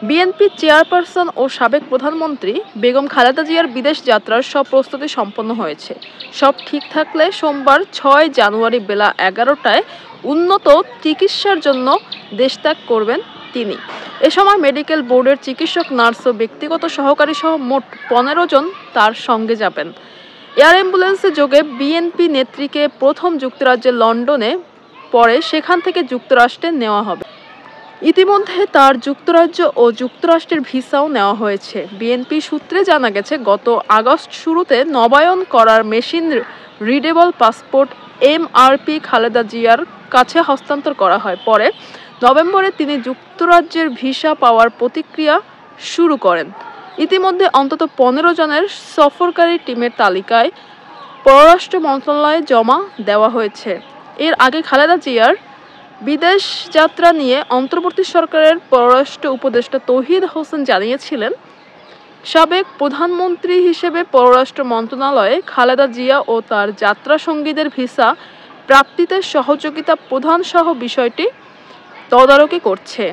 BNP chairperson ও সাবেক প্রধানমন্ত্রী বেগম খালেদা জিয়ার বিদেশ যাত্রার সব প্রস্তুতি সম্পন্ন হয়েছে। সব ঠিক থাকলে সোমবার ৬ জানুয়ারি বেলা ১১টায় উন্নত চিকিৎসার জন্য দেশত্যাগ করবেন তিনি। এ সময় মেডিকেল বোর্ডের চিকিৎসক, নার্স ও ব্যক্তিগত সহকারী সহ মোট ১৫ জন তার সঙ্গে যাবেন। এয়ার অ্যাম্বুলেন্সে যোগে বিএনপি নেত্রীকে প্রথম যুক্তরাজ্যের লন্ডনে, পরে সেখান থেকে যুক্তরাষ্ট্রে নেওয়া হবে। ইতিমধ্যে তার যুক্তরাজ্য ও যুক্তরাষ্ট্রের ভিসাও নেওয়া হয়েছে। বিএনপি সূত্রে জানা গেছে, গত আগস্ট শুরুতে নবায়ন করার machine readable passport MRP Khaleda জিয়ার কাছে হস্তান্তর করা হয়। পরে নভেম্বরে তিনি যুক্তরাজ্যের ভিসা পাওয়ার প্রক্রিয়া শুরু করেন। ইতিমধ্যে অন্তত ১৫ জনের সফরকারী টিমের তালিকায় পররাষ্ট্র মন্ত্রণালয়ে জমা দেওয়া হয়েছে। এর আগে খালেদা জিয়ার বিদেশ যাত্রা নিয়ে অন্তর্বর্তী সরকারের পররাষ্ট্র উপদেষ্টা তৌহিদ হোসেন জানিয়েছিলেন, সাবেক প্রধানমন্ত্রী হিসেবে পররাষ্ট্র মন্ত্রণালয়ে খালেদা জিয়া ও তার যাত্রা সঙ্গীদের ভিসা প্রাপ্তিতে সহযোগিতা প্রদানসহ বিষয়টি তদারকি করছে।